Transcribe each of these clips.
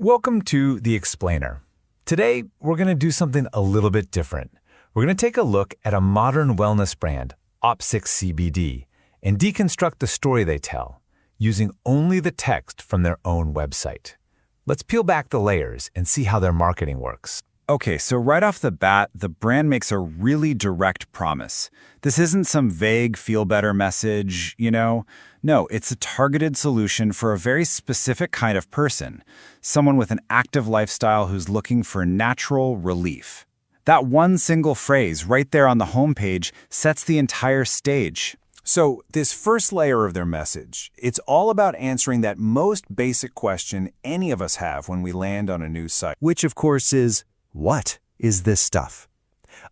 Welcome to The Explainer. Today, we're going to do something a little bit different. We're going to take a look at a modern wellness brand, OP6 CBD, and deconstruct the story they tell, using only the text from their own website. Let's peel back the layers and see how their marketing works. Okay, so right off the bat, the brand makes a really direct promise. This isn't some vague feel-better message, No, it's a targeted solution for a very specific kind of person, someone with an active lifestyle who's looking for natural relief. That one single phrase right there on the homepage sets the entire stage. So this first layer of their message, it's all about answering that most basic question any of us have when we land on a new site. Which, of course, is, what is this stuff?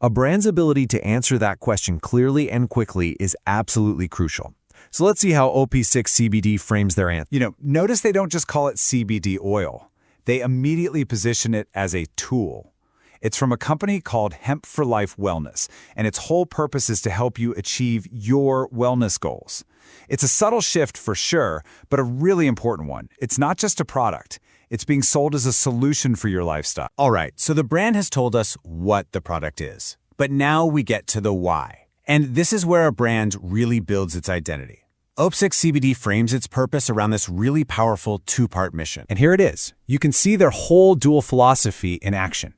A brand's ability to answer that question clearly and quickly is absolutely crucial. So let's see how OP6 CBD frames their answer. Notice they don't just call it CBD oil. They immediately position it as a tool. It's from a company called Hemp for Life Wellness, and its whole purpose is to help you achieve your wellness goals. It's a subtle shift for sure, but a really important one. It's not just a product. It's being sold as a solution for your lifestyle. All right, so the brand has told us what the product is, but now we get to the why. And this is where a brand really builds its identity. OP6 CBD frames its purpose around this really powerful two-part mission. And here it is. You can see their whole dual philosophy in action.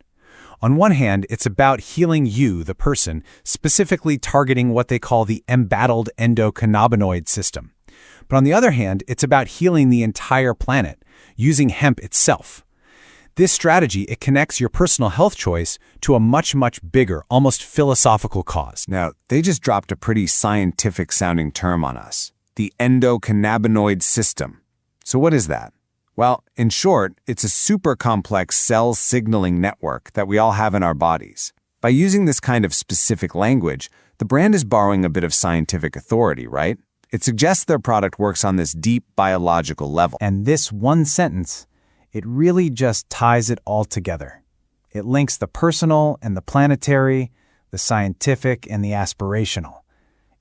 On one hand, it's about healing you, the person, specifically targeting what they call the embattled endocannabinoid system. But on the other hand, it's about healing the entire planet, using hemp itself. This strategy, it connects your personal health choice to a much, much bigger, almost philosophical cause. Now, they just dropped a pretty scientific-sounding term on us, the endocannabinoid system. So what is that? Well, in short, it's a super complex cell signaling network that we all have in our bodies. By using this kind of specific language, the brand is borrowing a bit of scientific authority, right? It suggests their product works on this deep biological level. And this one sentence, it really just ties it all together. It links the personal and the planetary, the scientific and the aspirational.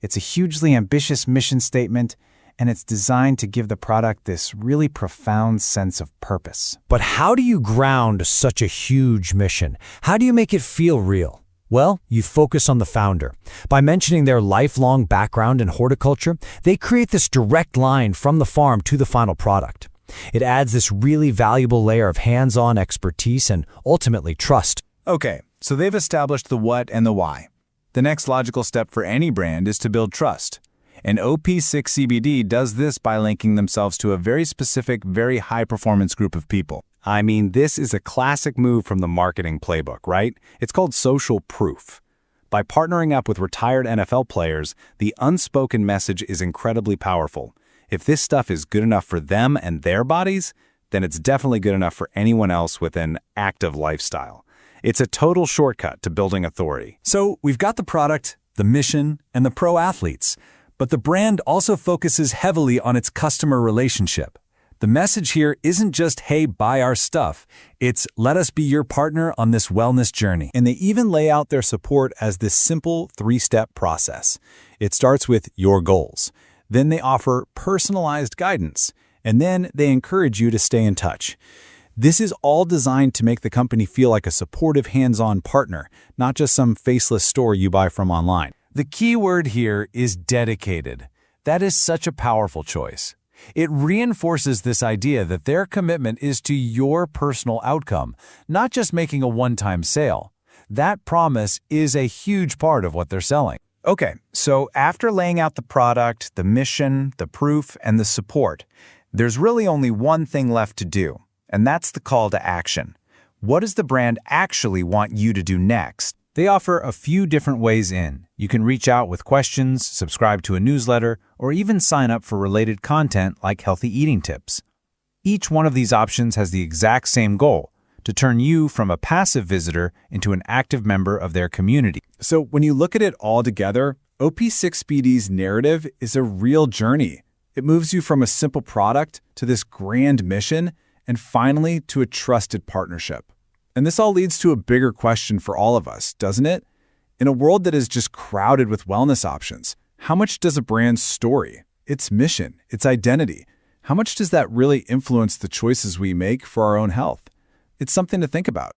It's a hugely ambitious mission statement, and it's designed to give the product this really profound sense of purpose. But how do you ground such a huge mission? How do you make it feel real? Well, you focus on the founder. By mentioning their lifelong background in horticulture, they create this direct line from the farm to the final product. It adds this really valuable layer of hands-on expertise and ultimately trust. Okay, so they've established the what and the why. The next logical step for any brand is to build trust. And OP6 CBD does this by linking themselves to a very specific, very high-performance group of people. I mean, this is a classic move from the marketing playbook, right? It's called social proof. By partnering up with retired NFL players, the unspoken message is incredibly powerful. If this stuff is good enough for them and their bodies, then it's definitely good enough for anyone else with an active lifestyle. It's a total shortcut to building authority. So we've got the product, the mission, and the pro athletes, but the brand also focuses heavily on its customer relationship. The message here isn't just, hey, buy our stuff. It's, let us be your partner on this wellness journey. And they even lay out their support as this simple three-step process. It starts with your goals. Then they offer personalized guidance. And then they encourage you to stay in touch. This is all designed to make the company feel like a supportive hands-on partner, not just some faceless store you buy from online. The key word here is dedicated. That is such a powerful choice. It reinforces this idea that their commitment is to your personal outcome, not just making a one-time sale. That promise is a huge part of what they're selling. Okay, so after laying out the product, the mission, the proof, and the support, there's really only one thing left to do, and that's the call to action. What does the brand actually want you to do next? They offer a few different ways in. You can reach out with questions, subscribe to a newsletter, or even sign up for related content like healthy eating tips. Each one of these options has the exact same goal, to turn you from a passive visitor into an active member of their community. So when you look at it all together, OP6 CBD's narrative is a real journey. It moves you from a simple product to this grand mission, and finally to a trusted partnership. And this all leads to a bigger question for all of us, doesn't it? In a world that is just crowded with wellness options, how much does a brand's story, its mission, its identity, How much does that really influence the choices we make for our own health? It's something to think about.